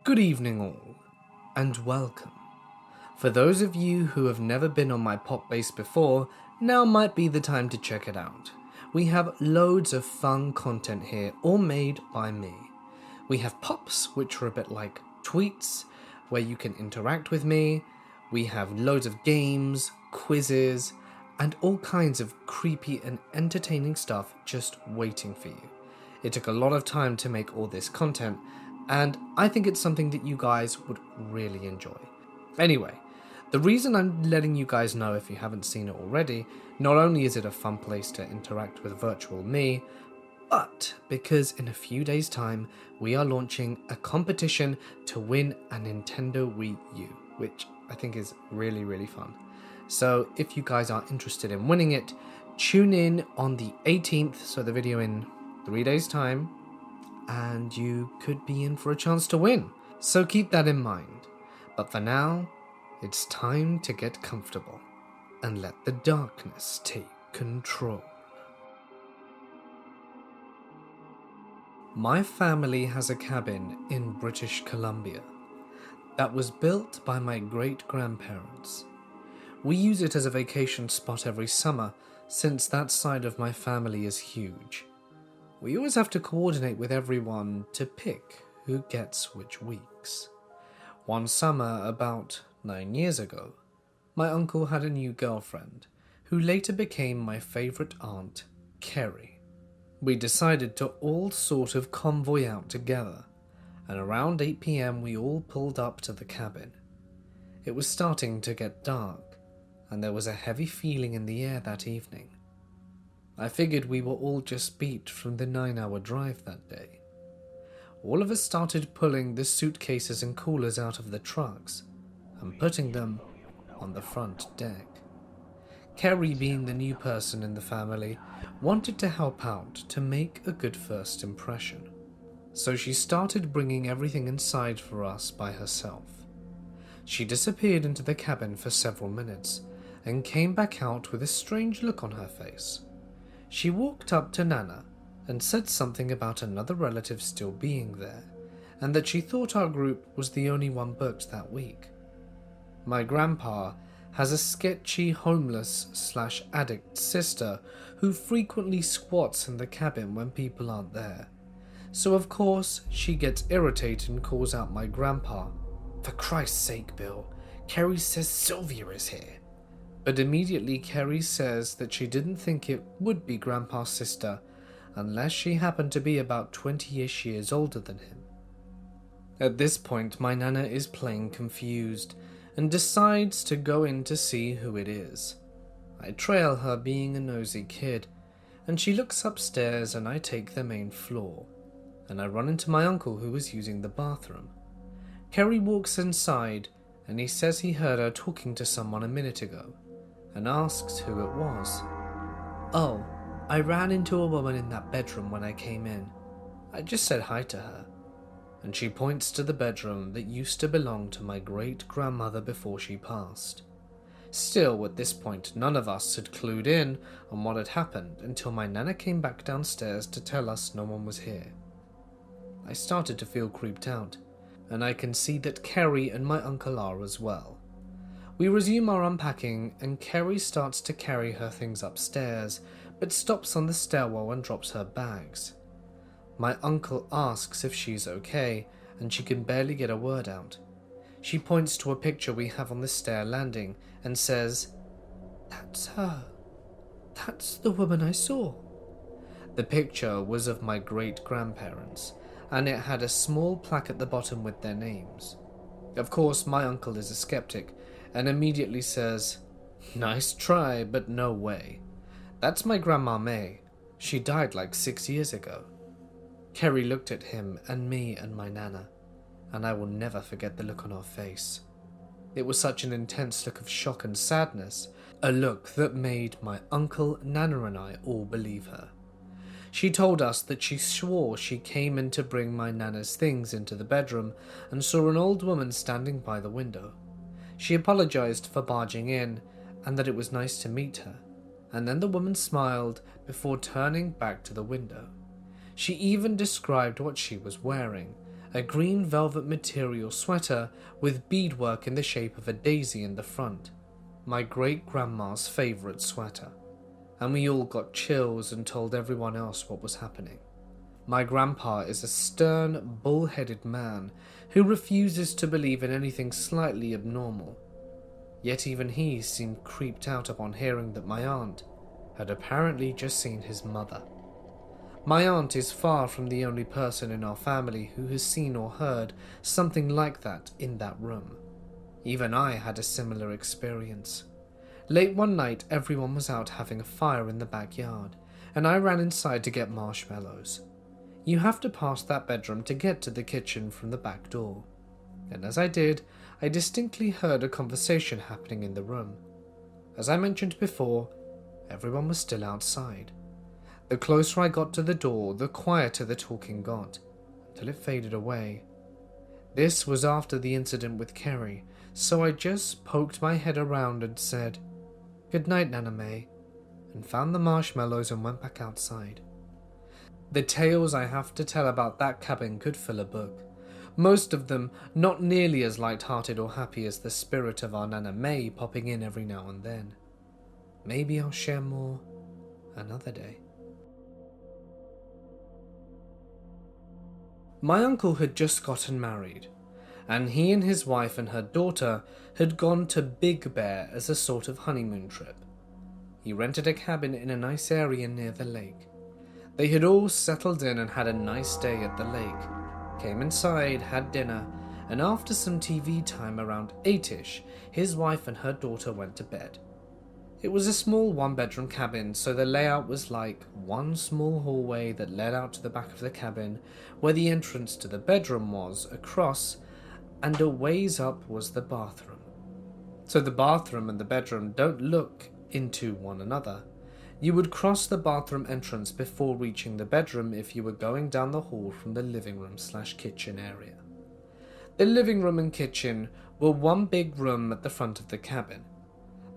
Good evening all, and welcome. For those of you who have never been on my pop base before, now might be the time to check it out. We have loads of fun content here, all made by me. We have pops, which are a bit like tweets, where you can interact with me. We have loads of games, quizzes, and all kinds of creepy and entertaining stuff just waiting for you. It took a lot of time to make all this content, and I think it's something that you guys would really enjoy. Anyway, the reason I'm letting you guys know, if you haven't seen it already, not only is it a fun place to interact with virtual me, but because in a few days' time we are launching a competition to win a Nintendo Wii U, which I think is really fun. So if you guys are interested in winning it, tune in on the 18th, so the video in 3 days' time, and you could be in for a chance to win. So keep that in mind. But for now, it's time to get comfortable and let the darkness take control. My family has a cabin in British Columbia that was built by my great-grandparents. We use it as a vacation spot every summer since that side of my family is huge. We always have to coordinate with everyone to pick who gets which weeks. One summer, about 9 years ago, my uncle had a new girlfriend, who later became my favourite aunt, Kerry. We decided to all sort of convoy out together, and around 8 p.m. we all pulled up to the cabin. It was starting to get dark, and there was a heavy feeling in the air that evening. I figured we were all just beat from the 9-hour drive that day. All of us started pulling the suitcases and coolers out of the trucks and putting them on the front deck. Kerry, being the new person in the family, wanted to help out to make a good first impression. So she started bringing everything inside for us by herself. She disappeared into the cabin for several minutes and came back out with a strange look on her face. She walked up to Nana and said something about another relative still being there, and that she thought our group was the only one booked that week. My grandpa has a sketchy homeless/addict sister who frequently squats in the cabin when people aren't there. So of course she gets irritated and calls out my grandpa. "For Christ's sake, Bill, Kerry says Sylvia is here." But immediately Kerry says that she didn't think it would be Grandpa's sister unless she happened to be about 20-ish years older than him. At this point, my Nana is plain confused and decides to go in to see who it is. I trail her, being a nosy kid, and she looks upstairs and I take the main floor, and I run into my uncle who was using the bathroom. Kerry walks inside and he says he heard her talking to someone a minute ago, and asks who it was. "Oh, I ran into a woman in that bedroom when I came in. I just said hi to her." And she points to the bedroom that used to belong to my great-grandmother before she passed. Still, at this point, none of us had clued in on what had happened until my Nana came back downstairs to tell us no one was here. I started to feel creeped out, and I can see that Kerry and my uncle are as well. We resume our unpacking, and Kerry starts to carry her things upstairs, but stops on the stairwell and drops her bags. My uncle asks if she's okay, and she can barely get a word out. She points to a picture we have on the stair landing and says, "That's her. That's the woman I saw." The picture was of my great-grandparents, and it had a small plaque at the bottom with their names. Of course, my uncle is a skeptic, and immediately says, "Nice try, but no way. That's my Grandma May. She died like 6 years ago." Kerry looked at him and me and my Nana, and I will never forget the look on her face. It was such an intense look of shock and sadness, a look that made my uncle, Nana and I all believe her. She told us that she swore she came in to bring my Nana's things into the bedroom and saw an old woman standing by the window. She apologized for barging in, and that it was nice to meet her, and then the woman smiled before turning back to the window. She even described what she was wearing, a green velvet material sweater with beadwork in the shape of a daisy in the front, my great-grandma's favourite sweater, and we all got chills and told everyone else what was happening. My grandpa is a stern, bull-headed man who refuses to believe in anything slightly abnormal, yet even he seemed creeped out upon hearing that my aunt had apparently just seen his mother. My aunt is far from the only person in our family who has seen or heard something like that in that room. Even I had a similar experience. Late one night, everyone was out having a fire in the backyard, and I ran inside to get marshmallows. You have to pass that bedroom to get to the kitchen from the back door. And as I did, I distinctly heard a conversation happening in the room. As I mentioned before, everyone was still outside. The closer I got to the door, the quieter the talking got, until it faded away. This was after the incident with Kerry, so I just poked my head around and said, "Good night, Nana May," and found the marshmallows and went back outside. The tales I have to tell about that cabin could fill a book, most of them not nearly as light-hearted or happy as the spirit of our Nana May popping in every now and then. Maybe I'll share more another day. My uncle had just gotten married, and he and his wife and her daughter had gone to Big Bear as a sort of honeymoon trip. He rented a cabin in a nice area near the lake. They had all settled in and had a nice day at the lake, came inside, had dinner, and after some TV time around 8ish, his wife and her daughter went to bed. It was a small one-bedroom cabin, so the layout was like one small hallway that led out to the back of the cabin, where the entrance to the bedroom was across, and a ways up was the bathroom. So the bathroom and the bedroom don't look into one another. You would cross the bathroom entrance before reaching the bedroom if you were going down the hall from the living room/kitchen area. The living room and kitchen were one big room at the front of the cabin.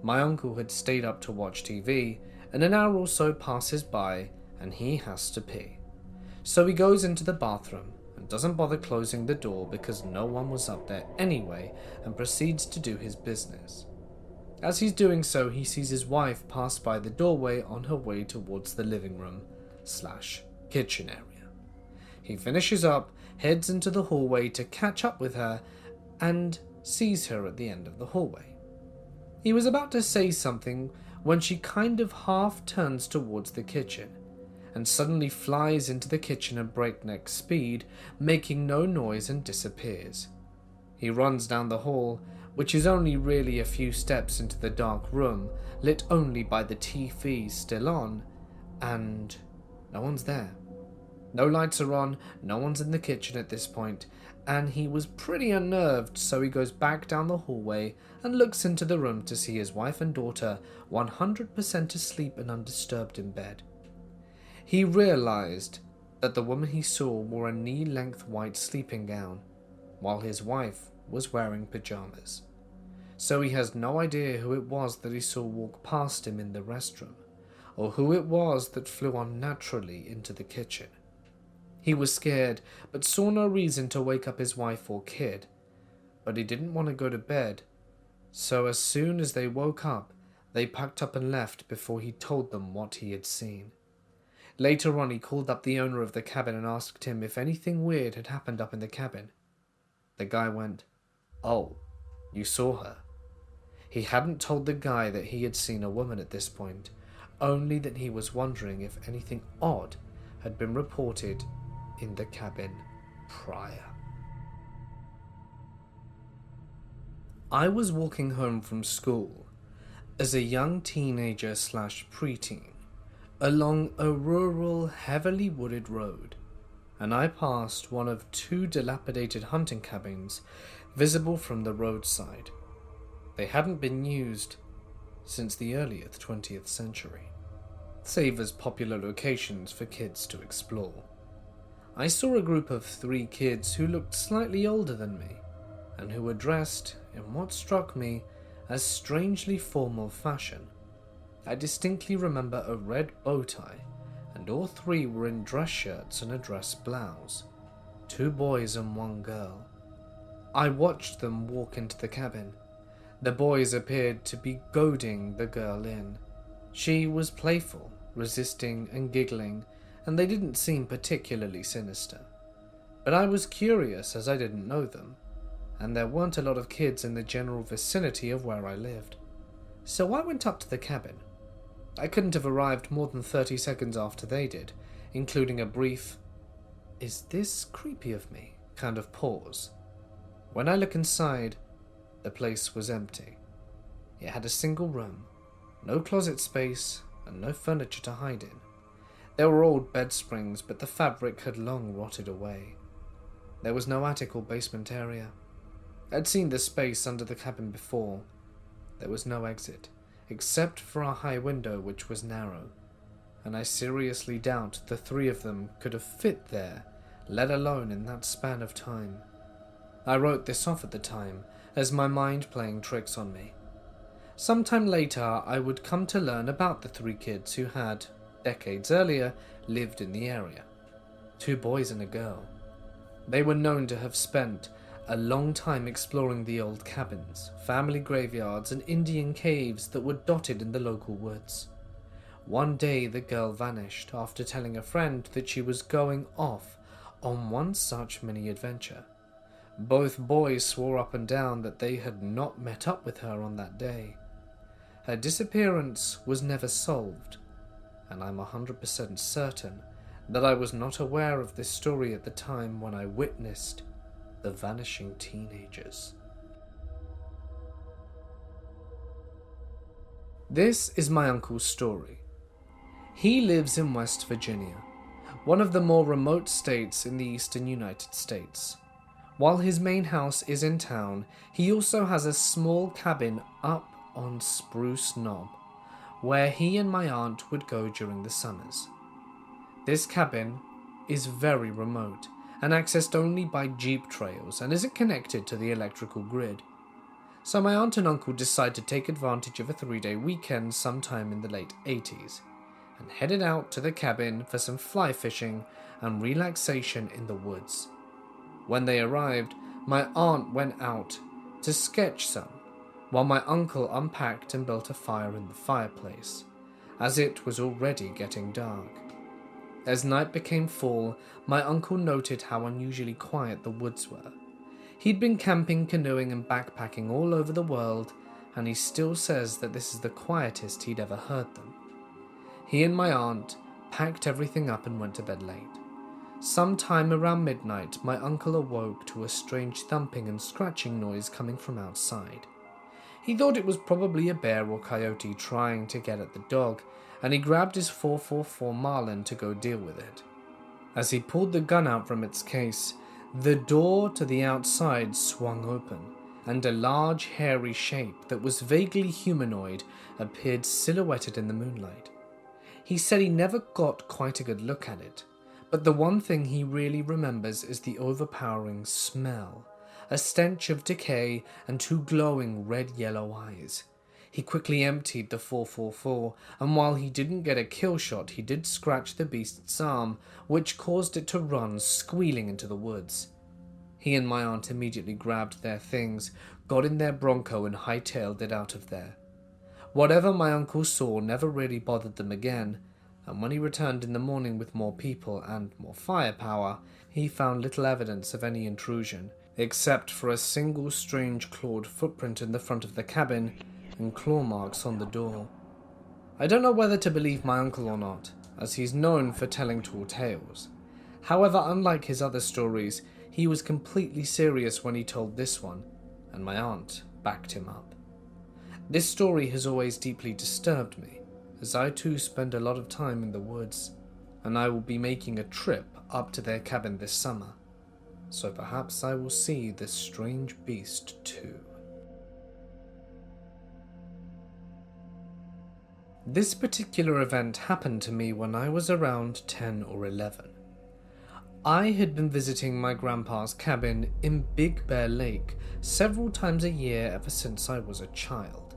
My uncle had stayed up to watch TV, and an hour or so passes by and he has to pee. So he goes into the bathroom and doesn't bother closing the door because no one was up there anyway, and proceeds to do his business. As he's doing so, he sees his wife pass by the doorway on her way towards the living room/kitchen area. He finishes up, heads into the hallway to catch up with her, and sees her at the end of the hallway. He was about to say something when she kind of half turns towards the kitchen, and suddenly flies into the kitchen at breakneck speed, making no noise, and disappears. He runs down the hall, which is only really a few steps into the dark room, lit only by the TV still on, and no one's there. No lights are on, no one's in the kitchen at this point, and he was pretty unnerved, so he goes back down the hallway and looks into the room to see his wife and daughter 100% asleep and undisturbed in bed. He realized that the woman he saw wore a knee-length white sleeping gown, while his wife was wearing pajamas. So he has no idea who it was that he saw walk past him in the restroom, or who it was that flew unnaturally into the kitchen. He was scared, but saw no reason to wake up his wife or kid. But he didn't want to go to bed, so as soon as they woke up, they packed up and left before he told them what he had seen. Later on, he called up the owner of the cabin and asked him if anything weird had happened up in the cabin. The guy went, "Oh, you saw her?" He hadn't told the guy that he had seen a woman at this point, only that he was wondering if anything odd had been reported in the cabin prior. I was walking home from school as a young teenager/preteen along a rural, heavily wooded road, and I passed one of two dilapidated hunting cabins visible from the roadside. They hadn't been used since the early 20th century, save as popular locations for kids to explore. I saw a group of 3 kids who looked slightly older than me, and who were dressed in what struck me as strangely formal fashion. I distinctly remember a red bow tie, and all 3 were in dress shirts and a dress blouse. 2 boys and 1 girl. I watched them walk into the cabin. The boys appeared to be goading the girl in. She was playful, resisting and giggling, and they didn't seem particularly sinister. But I was curious as I didn't know them, and there weren't a lot of kids in the general vicinity of where I lived. So I went up to the cabin. I couldn't have arrived more than 30 seconds after they did, including a brief, "Is this creepy of me?" kind of pause. When I look inside, the place was empty. It had a single room, no closet space, and no furniture to hide in. There were old bed springs, but the fabric had long rotted away. There was no attic or basement area. I'd seen the space under the cabin before. There was no exit, except for a high window which was narrow, and I seriously doubt the 3 of them could have fit there, let alone in that span of time. I wrote this off at the time, as my mind playing tricks on me. Sometime later, I would come to learn about the 3 kids who had, decades earlier, lived in the area. 2 boys and a girl. They were known to have spent a long time exploring the old cabins, family graveyards, and Indian caves that were dotted in the local woods. One day the girl vanished after telling a friend that she was going off on one such mini adventure. Both boys swore up and down that they had not met up with her on that day. Her disappearance was never solved, and I'm 100% certain that I was not aware of this story at the time when I witnessed the vanishing teenagers. This is my uncle's story. He lives in West Virginia, one of the more remote states in the eastern United States. While his main house is in town, he also has a small cabin up on Spruce Knob, where he and my aunt would go during the summers. This cabin is very remote and accessed only by jeep trails and isn't connected to the electrical grid. So my aunt and uncle decide to take advantage of a 3-day weekend sometime in the late 80s and headed out to the cabin for some fly fishing and relaxation in the woods. When they arrived, my aunt went out to sketch some, while my uncle unpacked and built a fire in the fireplace, as it was already getting dark. As night became fall, my uncle noted how unusually quiet the woods were. He'd been camping, canoeing, and backpacking all over the world, and he still says that this is the quietest he'd ever heard them. He and my aunt packed everything up and went to bed late. Sometime around midnight, my uncle awoke to a strange thumping and scratching noise coming from outside. He thought it was probably a bear or coyote trying to get at the dog, and he grabbed his .444 Marlin to go deal with it. As he pulled the gun out from its case, the door to the outside swung open, and a large hairy shape that was vaguely humanoid appeared silhouetted in the moonlight. He said he never got quite a good look at it, but the one thing he really remembers is the overpowering smell, a stench of decay and 2 glowing red-yellow eyes. He quickly emptied the .444, and while he didn't get a kill shot, he did scratch the beast's arm, which caused it to run squealing into the woods. He and my aunt immediately grabbed their things, got in their Bronco, and hightailed it out of there. Whatever my uncle saw never really bothered them again, and when he returned in the morning with more people and more firepower, he found little evidence of any intrusion, except for a single strange clawed footprint in the front of the cabin and claw marks on the door. I don't know whether to believe my uncle or not, as he's known for telling tall tales. However, unlike his other stories, he was completely serious when he told this one, and my aunt backed him up. This story has always deeply disturbed me, as I too spend a lot of time in the woods, and I will be making a trip up to their cabin this summer, so perhaps I will see this strange beast too. This particular event happened to me when I was around 10 or 11. I had been visiting my grandpa's cabin in Big Bear Lake several times a year ever since I was a child.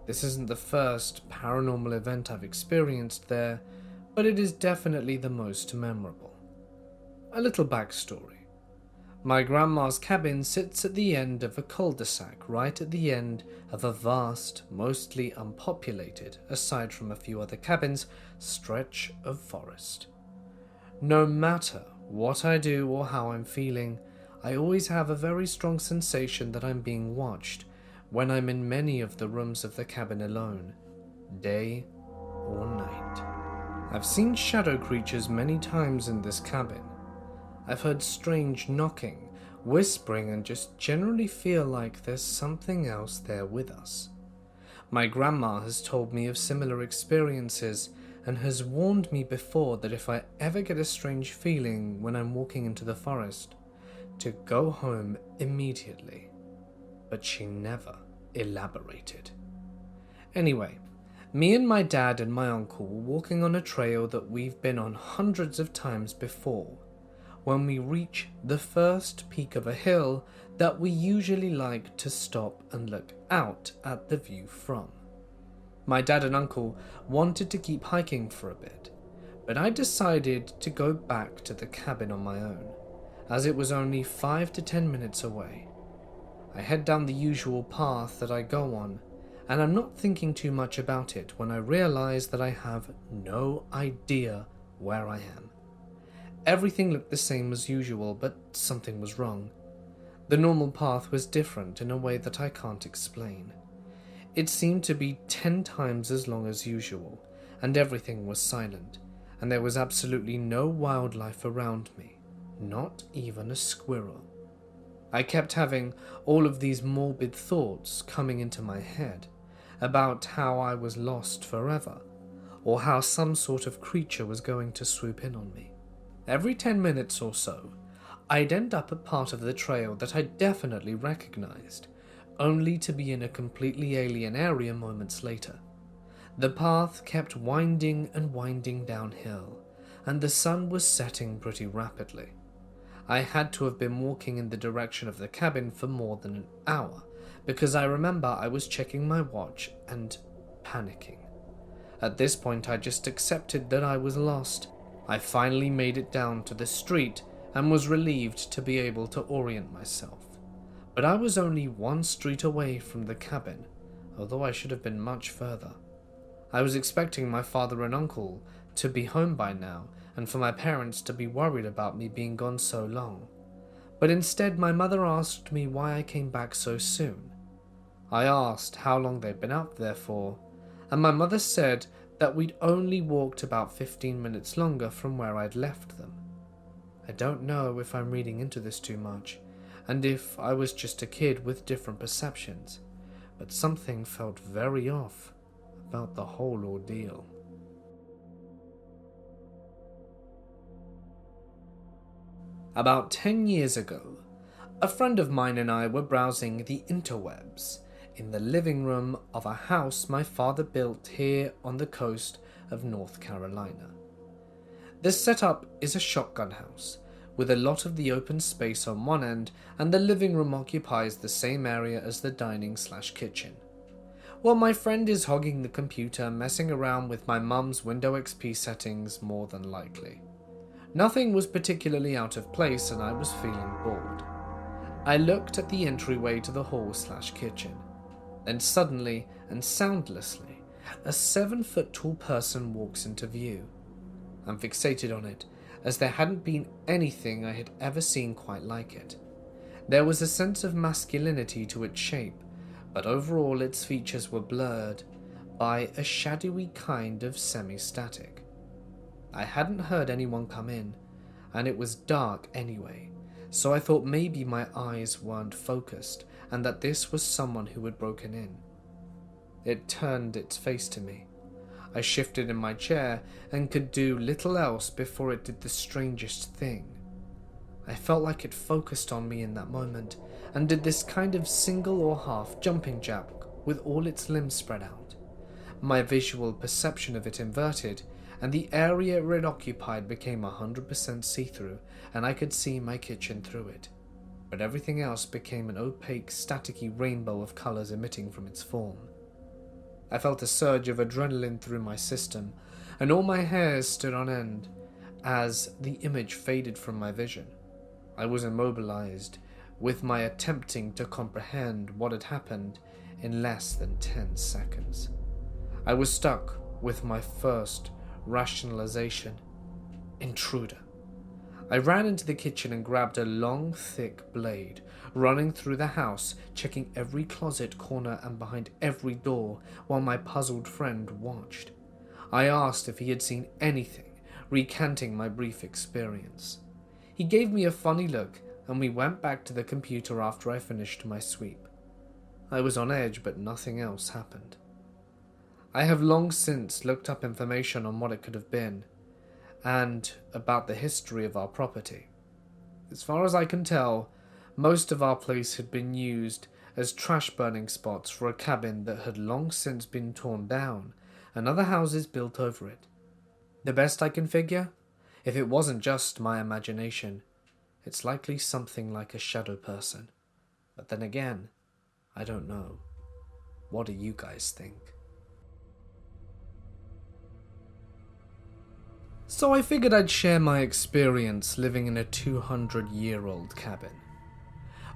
This isn't the first paranormal event I've experienced there, but it is definitely the most memorable. A little backstory. My grandma's cabin sits at the end of a cul-de-sac, right at the end of a vast, mostly unpopulated, aside from a few other cabins, stretch of forest. No matter what I do or how I'm feeling, I always have a very strong sensation that I'm being watched when I'm in many of the rooms of the cabin alone, day or night. I've seen shadow creatures many times in this cabin. I've heard strange knocking, whispering, and just generally feel like there's something else there with us. My grandma has told me of similar experiences and has warned me before that if I ever get a strange feeling when I'm walking into the forest, to go home immediately. But she never elaborated. Anyway, me and my dad and my uncle were walking on a trail that we've been on hundreds of times before, when we reach the first peak of a hill that we usually like to stop and look out at the view from. My dad and uncle wanted to keep hiking for a bit, but I decided to go back to the cabin on my own, as it was only 5 to 10 minutes away. I head down the usual path that I go on, and I'm not thinking too much about it when I realize that I have no idea where I am. Everything looked the same as usual, but something was wrong. The normal path was different in a way that I can't explain. It seemed to be 10 times as long as usual, and everything was silent, and there was absolutely no wildlife around me, not even a squirrel. I kept having all of these morbid thoughts coming into my head about how I was lost forever, or how some sort of creature was going to swoop in on me. Every 10 minutes or so, I'd end up at part of the trail that I definitely recognized, only to be in a completely alien area moments later. The path kept winding and winding downhill, and the sun was setting pretty rapidly. I had to have been walking in the direction of the cabin for more than an hour, because I remember I was checking my watch and panicking. At this point, I just accepted that I was lost. I finally made it down to the street and was relieved to be able to orient myself. But I was only one street away from the cabin, although I should have been much further. I was expecting my father and uncle to be home by now, and for my parents to be worried about me being gone so long. But instead, my mother asked me why I came back so soon. I asked how long they'd been out there for, and my mother said that we'd only walked about 15 minutes longer from where I'd left them. I don't know if I'm reading into this too much, and if I was just a kid with different perceptions, but something felt very off about the whole ordeal. About 10 years ago, a friend of mine and I were browsing the interwebs in the living room of a house my father built here on the coast of North Carolina. The setup is a shotgun house, with a lot of the open space on one end, and the living room occupies the same area as the dining/kitchen. While my friend is hogging the computer, messing around with my mum's Windows XP settings more than likely. Nothing was particularly out of place and I was feeling bored. I looked at the entryway to the hall/kitchen. Then suddenly and soundlessly, a 7-foot-tall person walks into view. I'm fixated on it, as there hadn't been anything I had ever seen quite like it. There was a sense of masculinity to its shape, but overall its features were blurred by a shadowy kind of semi-static. I hadn't heard anyone come in, and it was dark anyway, so I thought maybe my eyes weren't focused and that this was someone who had broken in. It turned its face to me. I shifted in my chair and could do little else before it did the strangest thing. I felt like it focused on me in that moment and did this kind of single or half jumping jack with all its limbs spread out. My visual perception of it inverted, and the area it occupied became 100% see-through, and I could see my kitchen through it. But everything else became an opaque, staticky rainbow of colors emitting from its form. I felt a surge of adrenaline through my system, and all my hairs stood on end as the image faded from my vision. I was immobilized, with my attempting to comprehend what had happened in less than 10 seconds. I was stuck with my first rationalization. Intruder. I ran into the kitchen and grabbed a long, thick blade, running through the house, checking every closet, corner, and behind every door while my puzzled friend watched. I asked if he had seen anything, recanting my brief experience. He gave me a funny look, and we went back to the computer after I finished my sweep. I was on edge, but nothing else happened. I have long since looked up information on what it could have been, and about the history of our property. As far as I can tell, most of our place had been used as trash burning spots for a cabin that had long since been torn down and other houses built over it. The best I can figure, if it wasn't just my imagination, it's likely something like a shadow person. But then again, I don't know. What do you guys think? So I figured I'd share my experience living in a 200-year-old cabin.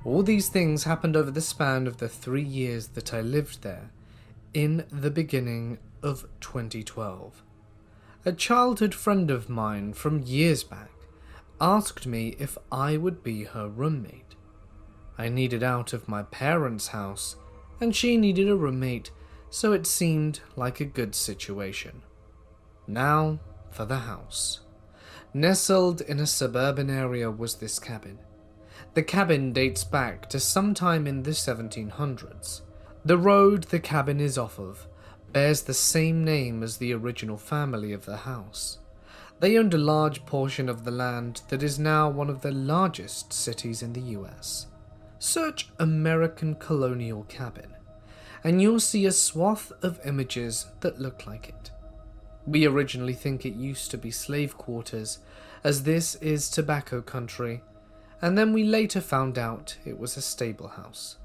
All these things happened over the span of the 3 years that I lived there, in the beginning of 2012. A childhood friend of mine from years back asked me if I would be her roommate. I needed out of my parents' house, and she needed a roommate, so it seemed like a good situation. Now, for the house. Nestled in a suburban area was this cabin. The cabin dates back to sometime in the 1700s. The road the cabin is off of bears the same name as the original family of the house. They owned a large portion of the land that is now one of the largest cities in the US. Search American colonial cabin, and you'll see a swath of images that look like it. We originally think it used to be slave quarters, as this is tobacco country, and then we later found out it was a stable house.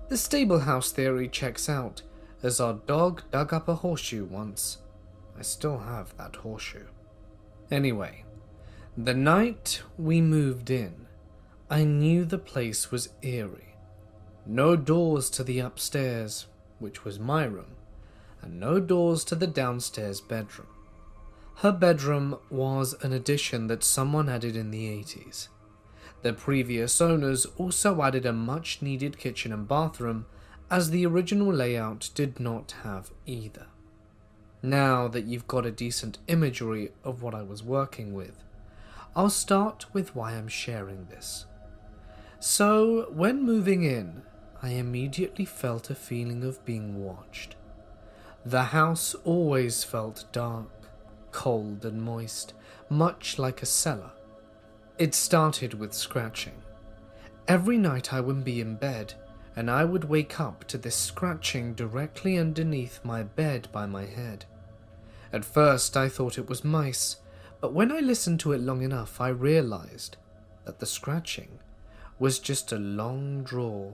The stable house theory checks out, as our dog dug up a horseshoe once. I still have that horseshoe. Anyway, the night we moved in, I knew the place was eerie. No doors to the upstairs, which was my room, and no doors to the downstairs bedroom. Her bedroom was an addition that someone added in the 80s. The previous owners also added a much-needed kitchen and bathroom, as the original layout did not have either. Now that you've got a decent imagery of what I was working with, I'll start with why I'm sharing this. So, when moving in, I immediately felt a feeling of being watched. The house always felt dark, cold and moist, much like a cellar. It started with scratching. Every night I would be in bed, and I would wake up to this scratching directly underneath my bed by my head. At first I thought it was mice, but when I listened to it long enough I realized that the scratching was just a long draw,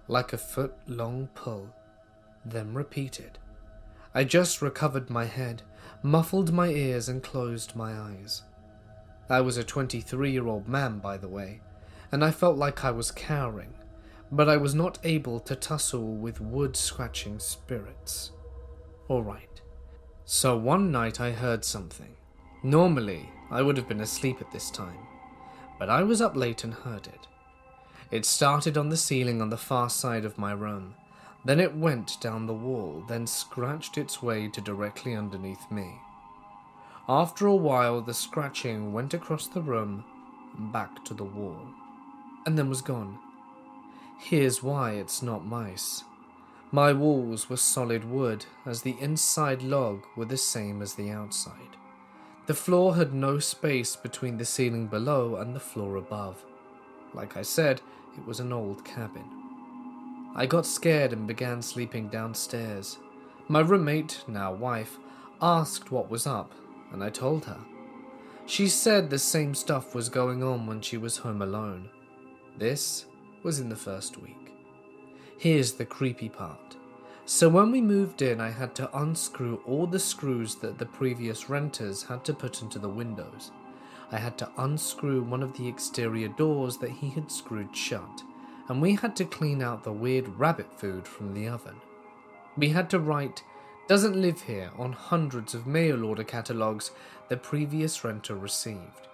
like a foot-long pull, then repeated. I just recovered my head, muffled my ears and closed my eyes. I was a 23-year-old man, by the way, and I felt like I was cowering, but I was not able to tussle with wood-scratching spirits. Alright, so one night I heard something. Normally, I would have been asleep at this time, but I was up late and heard it. It started on the ceiling on the far side of my room. Then it went down the wall, then scratched its way to directly underneath me. After a while, the scratching went across the room, back to the wall, and then was gone. Here's why it's not mice. My walls were solid wood, as the inside log were the same as the outside. The floor had no space between the ceiling below and the floor above. Like I said, it was an old cabin. I got scared and began sleeping downstairs. My roommate, now wife, asked what was up, and I told her. She said the same stuff was going on when she was home alone. This was in the first week. Here's the creepy part. So when we moved in, I had to unscrew all the screws that the previous renters had to put into the windows. I had to unscrew one of the exterior doors that he had screwed shut, and we had to clean out the weird rabbit food from the oven. We had to write "Doesn't live here" on hundreds of mail order catalogues the previous renter received.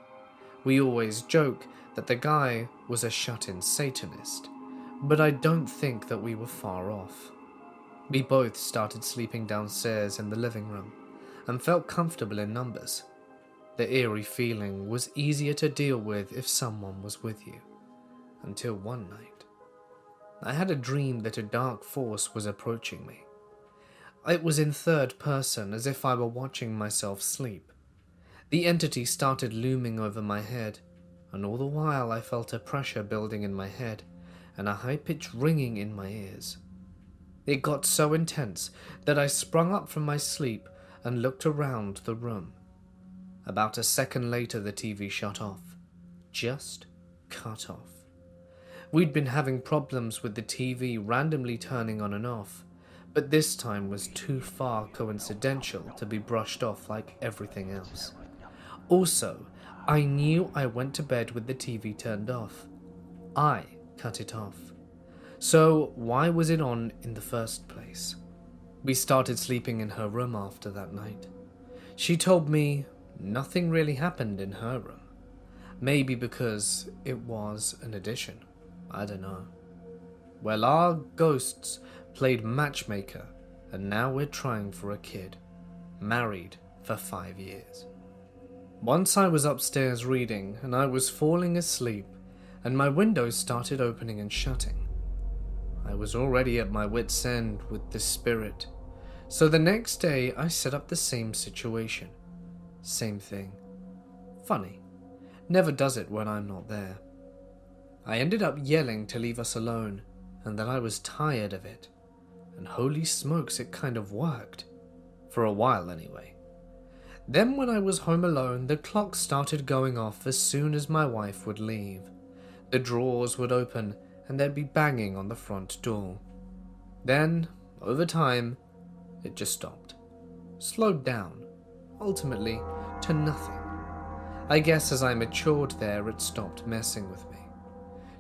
We always joke that the guy was a shut-in Satanist, but I don't think that we were far off. We both started sleeping downstairs in the living room and felt comfortable in numbers. The eerie feeling was easier to deal with if someone was with you. Until one night, I had a dream that a dark force was approaching me. It was in third person, as if I were watching myself sleep. The entity started looming over my head, and all the while I felt a pressure building in my head and a high-pitched ringing in my ears. It got so intense that I sprung up from my sleep and looked around the room. About a second later, the TV shut off. Just cut off. We'd been having problems with the TV randomly turning on and off, but this time was too far coincidental to be brushed off like everything else. Also, I knew I went to bed with the TV turned off. I cut it off. So why was it on in the first place? We started sleeping in her room after that night. She told me nothing really happened in her room. Maybe because it was an addition. I don't know. Well, our ghosts played matchmaker, and now we're trying for a kid. Married for 5 years. Once I was upstairs reading, and I was falling asleep, and my windows started opening and shutting. I was already at my wit's end with the spirit, so the next day I set up the same situation. Same thing. Funny. Never does it when I'm not there. I ended up yelling to leave us alone, and that I was tired of it. And holy smokes, it kind of worked. For a while anyway. Then when I was home alone, the clock started going off as soon as my wife would leave. The drawers would open and there'd be banging on the front door. Then, over time, it just stopped. Slowed down, ultimately to nothing. I guess as I matured there, it stopped messing with me.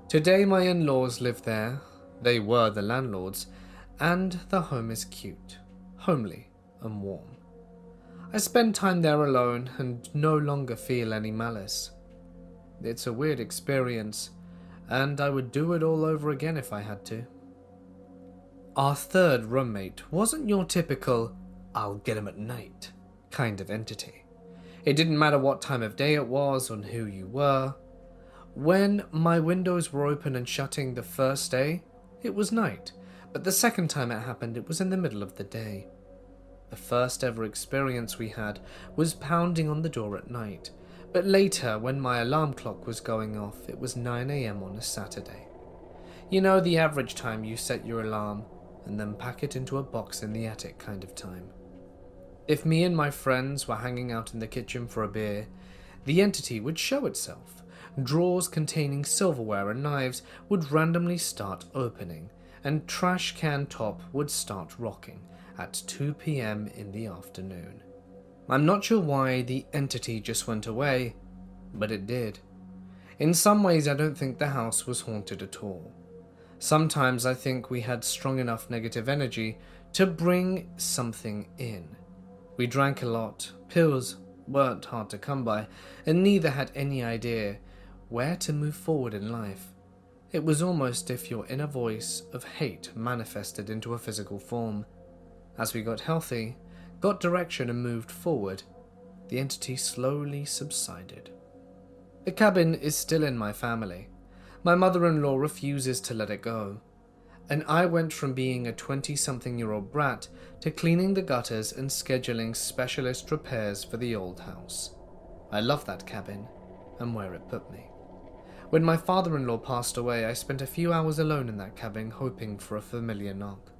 Today my in-laws live there. They were the landlords, and the home is cute, homely, and warm. I spend time there alone and no longer feel any malice. It's a weird experience, and I would do it all over again if I had to. Our third roommate wasn't your typical "I'll get him at night" kind of entity. It didn't matter what time of day it was or who you were. When my windows were open and shutting the first day, it was night, but the second time it happened, it was in the middle of the day. The first ever experience we had was pounding on the door at night, but later, when my alarm clock was going off, it was 9 a.m. on a Saturday. You know, the average time you set your alarm and then pack it into a box in the attic kind of time. If me and my friends were hanging out in the kitchen for a beer, the entity would show itself. Drawers containing silverware and knives would randomly start opening, and trash can top would start rocking at 2 p.m. in the afternoon. I'm not sure why the entity just went away, but it did. In some ways, I don't think the house was haunted at all. Sometimes I think we had strong enough negative energy to bring something in. We drank a lot, pills weren't hard to come by, and neither had any idea where to move forward in life. It was almost if your inner voice of hate manifested into a physical form. As we got healthy, got direction and moved forward, the entity slowly subsided. The cabin is still in my family. My mother-in-law refuses to let it go, and I went from being a 20-something-year-old brat to cleaning the gutters and scheduling specialist repairs for the old house. I love that cabin and where it put me. When my father-in-law passed away, I spent a few hours alone in that cabin hoping for a familiar knock,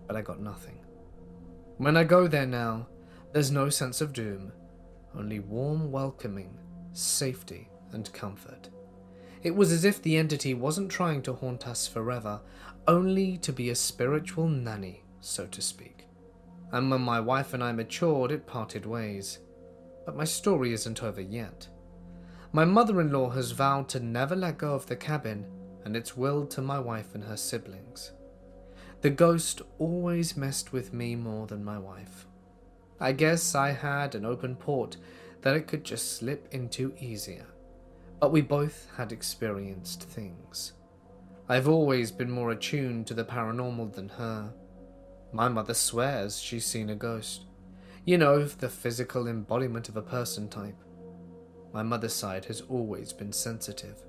but I got nothing. When I go there now, there's no sense of doom, only warm welcoming, safety, and comfort. It was as if the entity wasn't trying to haunt us forever, only to be a spiritual nanny, so to speak. And when my wife and I matured, it parted ways. But my story isn't over yet. My mother-in-law has vowed to never let go of the cabin, and it's willed to my wife and her siblings. The ghost always messed with me more than my wife. I guess I had an open port that it could just slip into easier, but we both had experienced things. I've always been more attuned to the paranormal than her. My mother swears she's seen a ghost. You know, the physical embodiment of a person type. My mother's side has always been sensitive.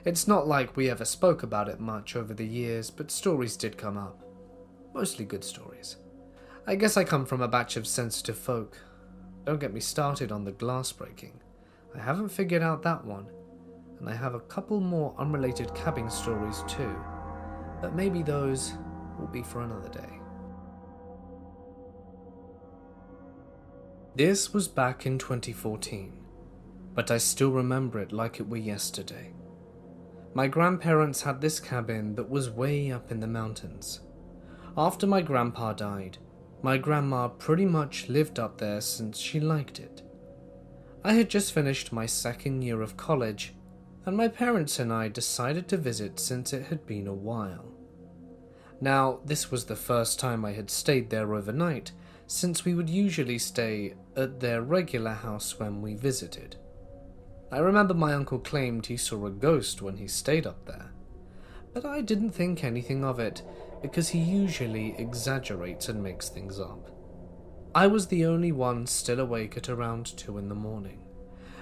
It's not like we ever spoke about it much over the years, but stories did come up. Mostly good stories. I guess I come from a batch of sensitive folk. Don't get me started on the glass breaking. I haven't figured out that one, and I have a couple more unrelated cabin stories too, but maybe those will be for another day. This was back in 2014, but I still remember it like it were yesterday. My grandparents had this cabin that was way up in the mountains. After my grandpa died, my grandma pretty much lived up there since she liked it. I had just finished my second year of college, and my parents and I decided to visit since it had been a while. Now, this was the first time I had stayed there overnight, since we would usually stay at their regular house when we visited. I remember my uncle claimed he saw a ghost when he stayed up there, but I didn't think anything of it because he usually exaggerates and makes things up. I was the only one still awake at around 2 in the morning,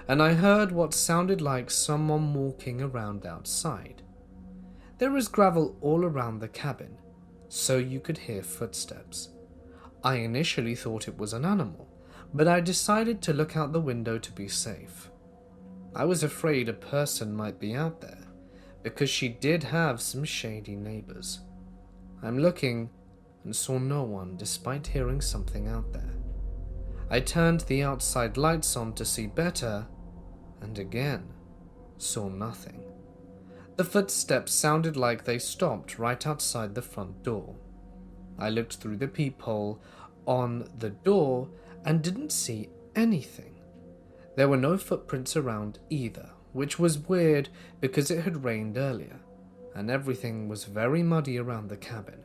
and I heard what sounded like someone walking around outside. There is gravel all around the cabin, so you could hear footsteps. I initially thought it was an animal, but I decided to look out the window to be safe. I was afraid a person might be out there, because she did have some shady neighbors. I'm looking and saw no one despite hearing something out there. I turned the outside lights on to see better, and again, saw nothing. The footsteps sounded like they stopped right outside the front door. I looked through the peephole on the door and didn't see anything. There were no footprints around either, which was weird because it had rained earlier, and everything was very muddy around the cabin.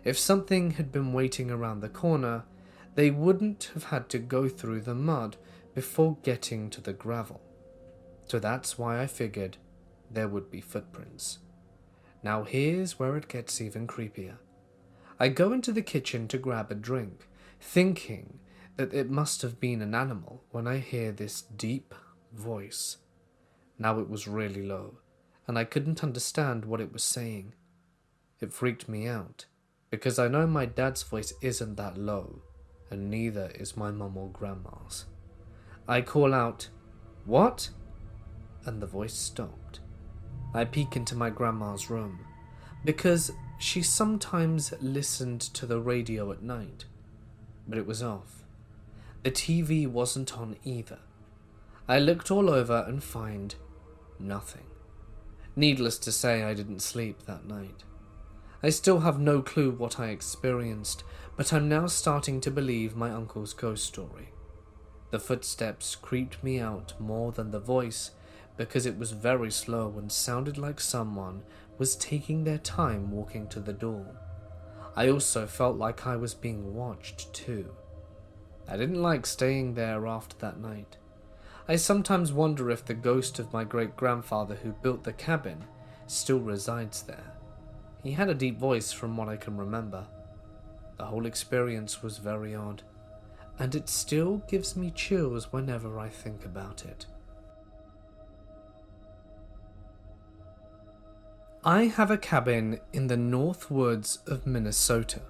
If something had been waiting around the corner, they wouldn't have had to go through the mud before getting to the gravel. So that's why I figured there would be footprints. Now here's where it gets even creepier. I go into the kitchen to grab a drink, thinking that it must have been an animal when I hear this deep voice. Now it was really low, and I couldn't understand what it was saying. It freaked me out, because I know my dad's voice isn't that low, and neither is my mum or grandma's. I call out, "What?" and the voice stopped. I peek into my grandma's room, because she sometimes listened to the radio at night, but it was off. The TV wasn't on either. I looked all over and find nothing. Needless to say, I didn't sleep that night. I still have no clue what I experienced, but I'm now starting to believe my uncle's ghost story. The footsteps creeped me out more than the voice, because it was very slow and sounded like someone was taking their time walking to the door. I also felt like I was being watched too. I didn't like staying there after that night. I sometimes wonder if the ghost of my great-grandfather who built the cabin still resides there. He had a deep voice from what I can remember. The whole experience was very odd, and it still gives me chills whenever I think about it. I have a cabin in the north woods of Minnesota,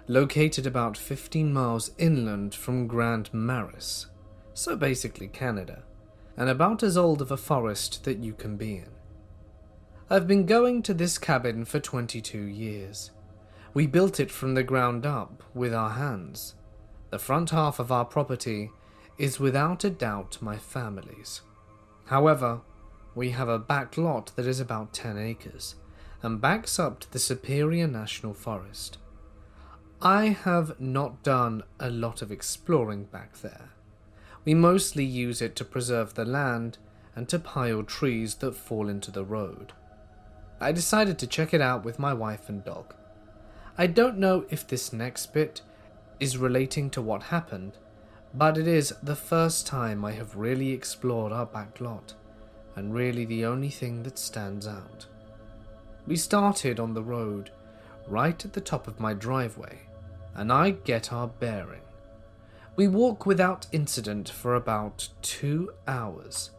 located about 15 miles inland from Grand Marais, so basically Canada, and about as old of a forest that you can be in. I've been going to this cabin for 22 years. We built it from the ground up with our hands. The front half of our property is without a doubt my family's. However, we have a back lot that is about 10 acres and backs up to the Superior National Forest. I have not done a lot of exploring back there. We mostly use it to preserve the land and to pile trees that fall into the road. I decided to check it out with my wife and dog. I don't know if this next bit is relating to what happened, but it is the first time I have really explored our back lot, and really the only thing that stands out. We started on the road, right at the top of my driveway, and I get our bearing. We walk without incident for about 2 hours.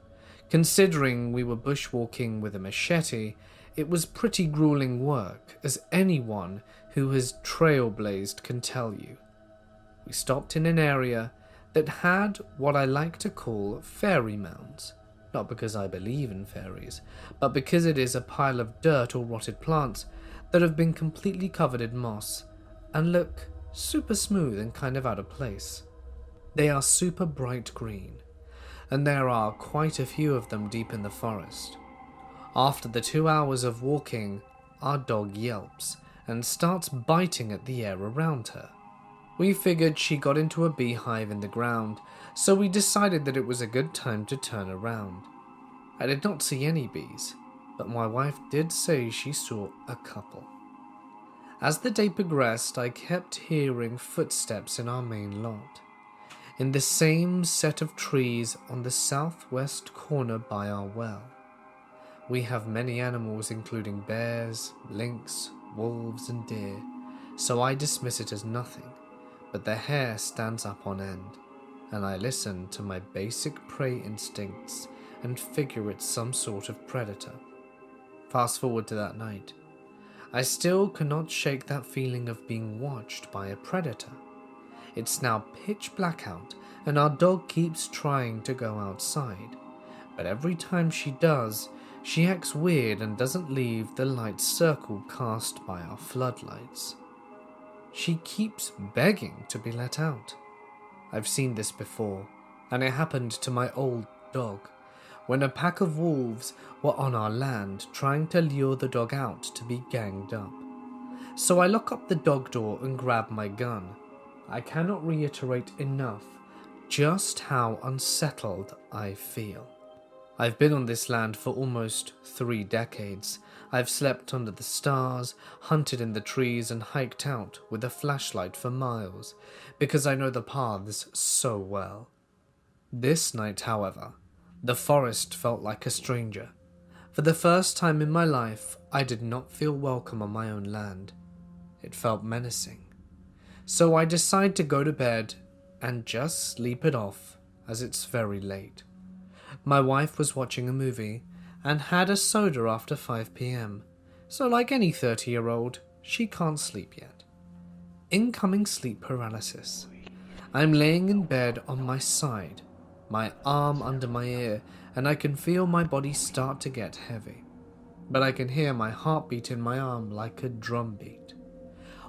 Considering we were bushwalking with a machete, it was pretty grueling work, as anyone who has trailblazed can tell you. We stopped in an area that had what I like to call fairy mounds, not because I believe in fairies, but because it is a pile of dirt or rotted plants that have been completely covered in moss and look super smooth and kind of out of place. They are super bright green, and there are quite a few of them deep in the forest. After the 2 hours of walking, our dog yelps and starts biting at the air around her. We figured she got into a beehive in the ground, so we decided that it was a good time to turn around. I did not see any bees, but my wife did say she saw a couple. As the day progressed, I kept hearing footsteps in our main lot, in the same set of trees on the southwest corner by our well. We have many animals including bears, lynx, wolves and deer, so I dismiss it as nothing, but their hair stands up on end, and I listen to my basic prey instincts and figure it's some sort of predator. Fast forward to that night. I still cannot shake that feeling of being watched by a predator. It's now pitch black out, and our dog keeps trying to go outside, but every time she does, she acts weird and doesn't leave the light circle cast by our floodlights. She keeps begging to be let out. I've seen this before, and it happened to my old dog, when a pack of wolves were on our land trying to lure the dog out to be ganged up. So I lock up the dog door and grab my gun. I cannot reiterate enough just how unsettled I feel. I've been on this land for almost 3 decades. I've slept under the stars, hunted in the trees, and hiked out with a flashlight for miles, because I know the paths so well. This night, however, the forest felt like a stranger. For the first time in my life, I did not feel welcome on my own land. It felt menacing. So I decide to go to bed and just sleep it off, as it's very late. My wife was watching a movie and had a soda after 5 p.m, so like any 30-year-old, she can't sleep yet. Incoming sleep paralysis. I'm laying in bed on my side, my arm under my ear, and I can feel my body start to get heavy. But I can hear my heartbeat in my arm like a drum beat.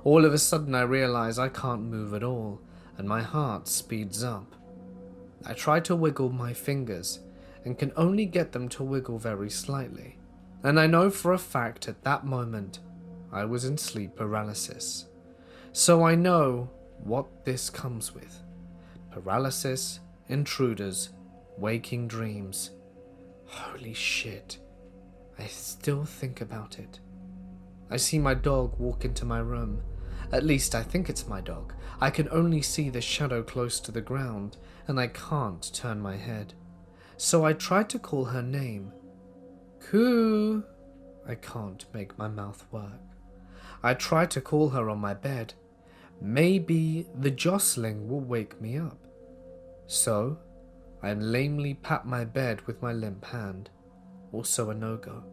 All of a sudden I realize I can't move at all, and my heart speeds up. I try to wiggle my fingers, and can only get them to wiggle very slightly. And I know for a fact at that moment I was in sleep paralysis. So I know what this comes with. Paralysis, intruders, waking dreams. Holy shit. I still think about it. I see my dog walk into my room. At least I think it's my dog. I can only see the shadow close to the ground, and I can't turn my head. So I try to call her name. Coo. I can't make my mouth work. I try to call her on my bed. Maybe the jostling will wake me up. So I lamely pat my bed with my limp hand. Also a no-go.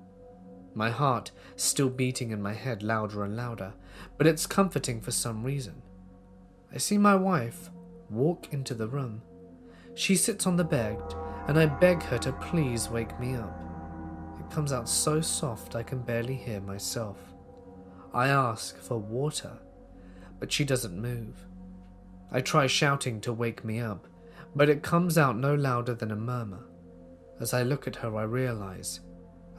My heart still beating in my head louder and louder, but it's comforting for some reason. I see my wife walk into the room. She sits on the bed, and I beg her to please wake me up. It comes out so soft I can barely hear myself. I ask for water, but she doesn't move. I try shouting to wake me up, but it comes out no louder than a murmur. As I look at her, I realize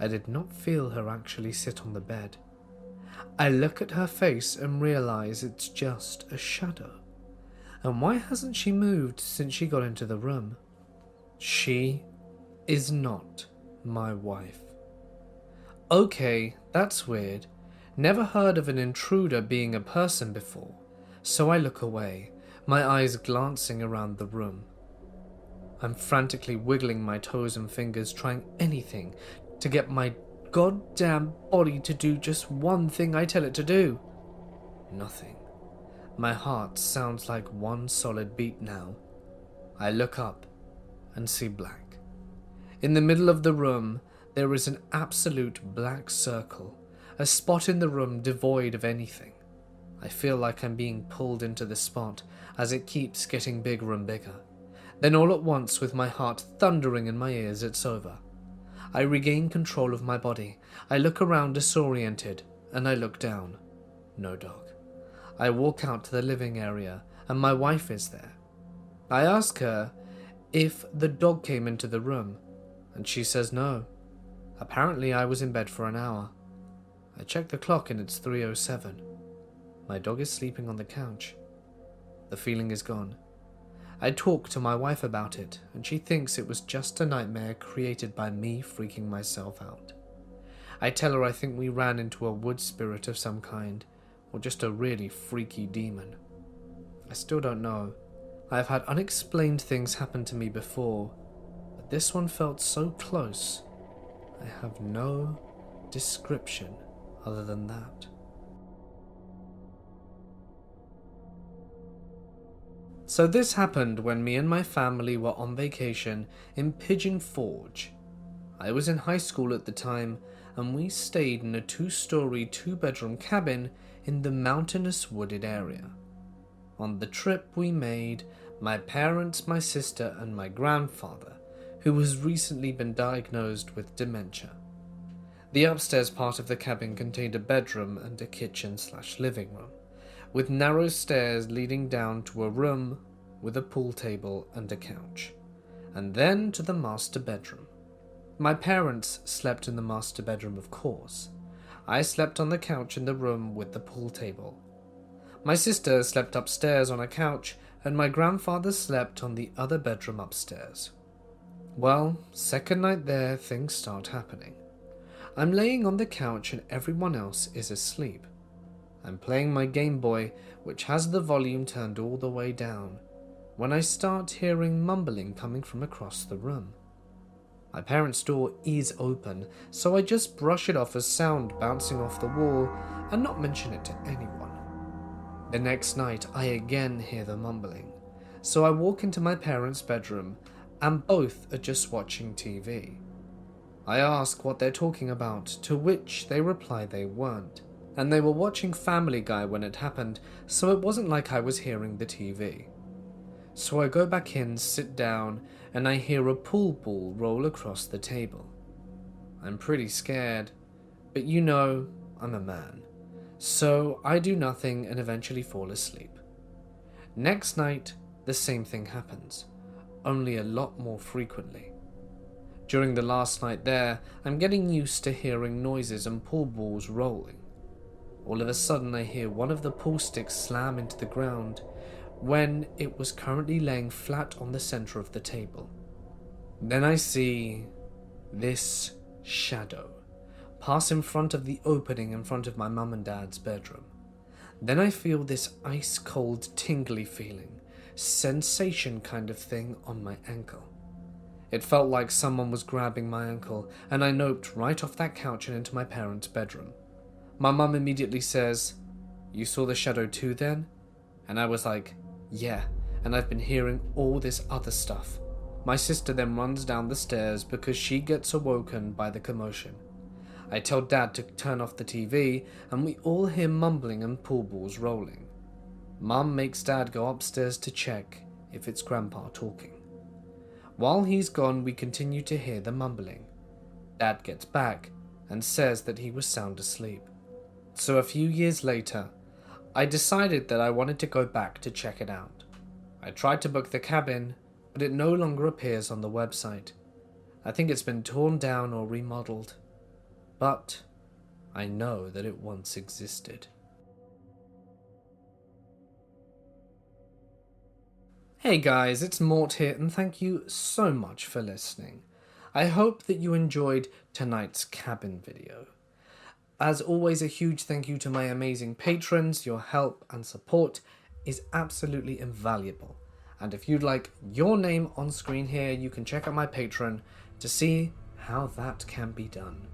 I did not feel her actually sit on the bed. I look at her face and realize it's just a shadow. And why hasn't she moved since she got into the room? She is not my wife. Okay, that's weird. Never heard of an intruder being a person before, so I look away, my eyes glancing around the room. I'm frantically wiggling my toes and fingers, trying anything to get my goddamn body to do just one thing I tell it to do. Nothing. My heart sounds like one solid beat now. I look up and see black. In the middle of the room, there is an absolute black circle, a spot in the room devoid of anything. I feel like I'm being pulled into the spot as it keeps getting bigger and bigger. Then all at once, with my heart thundering in my ears, it's over. I regain control of my body. I look around disoriented, and I look down. No dog. I walk out to the living area, and my wife is there. I ask her if the dog came into the room, and she says no. Apparently I was in bed for an hour. I check the clock and it's 3:07. My dog is sleeping on the couch. The feeling is gone. I talk to my wife about it, and she thinks it was just a nightmare created by me freaking myself out. I tell her I think we ran into a wood spirit of some kind, or just a really freaky demon. I still don't know. I have had unexplained things happen to me before, but this one felt so close. I have no description other than that. So this happened when me and my family were on vacation in Pigeon Forge. I was in high school at the time, and we stayed in a 2-story, 2-bedroom cabin in the mountainous wooded area. On the trip we made, my parents, my sister, and my grandfather, who has recently been diagnosed with dementia. The upstairs part of the cabin contained a bedroom and a kitchen/living room, with narrow stairs leading down to a room with a pool table and a couch, and then to the master bedroom. My parents slept in the master bedroom, of course. I slept on the couch in the room with the pool table. My sister slept upstairs on a couch, and my grandfather slept on the other bedroom upstairs. Well, second night there, things start happening. I'm laying on the couch and everyone else is asleep. I'm playing my Game Boy, which has the volume turned all the way down, when I start hearing mumbling coming from across the room. My parents' door is open, so I just brush it off as sound bouncing off the wall and not mention it to anyone. The next night, I again hear the mumbling, so I walk into my parents' bedroom, and both are just watching TV. I ask what they're talking about, to which they reply they weren't, and they were watching Family Guy when it happened, so it wasn't like I was hearing the TV. So I go back in, sit down, and I hear a pool ball roll across the table. I'm pretty scared, but you know, I'm a man. So I do nothing and eventually fall asleep. Next night, the same thing happens, only a lot more frequently. During the last night there, I'm getting used to hearing noises and pool balls rolling. All of a sudden I hear one of the pool sticks slam into the ground when it was currently laying flat on the center of the table. Then I see this shadow pass in front of the opening in front of my mum and dad's bedroom. Then I feel this ice-cold, tingly feeling, sensation kind of thing on my ankle. It felt like someone was grabbing my ankle, and I noped right off that couch and into my parents' bedroom. My mum immediately says, "You saw the shadow too then?" And I was like, "Yeah, and I've been hearing all this other stuff." My sister then runs down the stairs because she gets awoken by the commotion. I tell Dad to turn off the TV, and we all hear mumbling and pool balls rolling. Mum makes Dad go upstairs to check if it's Grandpa talking. While he's gone, we continue to hear the mumbling. Dad gets back and says that he was sound asleep. So a few years later, I decided that I wanted to go back to check it out. I tried to book the cabin, but it no longer appears on the website. I think it's been torn down or remodeled. But I know that it once existed. Hey guys, it's Mort here, and thank you so much for listening. I hope that you enjoyed tonight's cabin video. As always, a huge thank you to my amazing patrons. Your help and support is absolutely invaluable. And if you'd like your name on screen here, you can check out my Patreon to see how that can be done.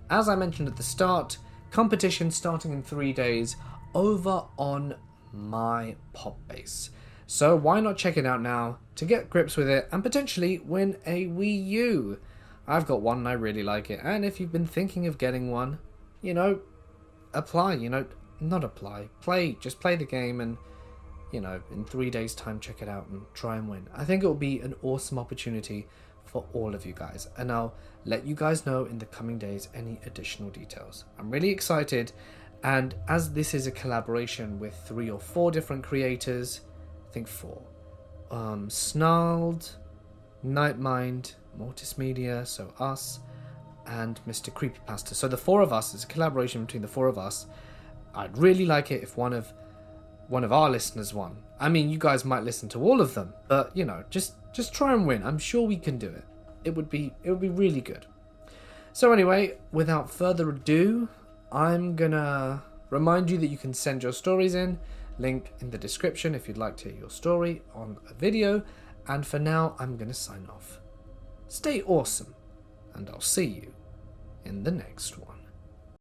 As I mentioned at the start, competition starting in 3 days over on my pop base. So why not check it out now to get grips with it and potentially win a Wii U? I've got one and I really like it. And if you've been thinking of getting one, apply, not apply. Just play the game and, in 3 days time, check it out and try and win. I think it will be an awesome opportunity for all of you guys. And I'll let you guys know in the coming days any additional details. I'm really excited. And as this is a collaboration with 3 or 4 different creators, I think 4. Snarled, Nightmind, Mortis Media, so us, and Mr. Creepypasta. So the 4 of us, is a collaboration between the 4 of us. I'd really like it if one of our listeners won. I mean, you guys might listen to all of them, but just try and win. I'm sure we can do it. It would be really good. So anyway, without further ado, I'm gonna remind you that you can send your stories in. Link in the description if you'd like to hear your story on a video. And for now, I'm gonna sign off. Stay awesome, and I'll see you in the next one.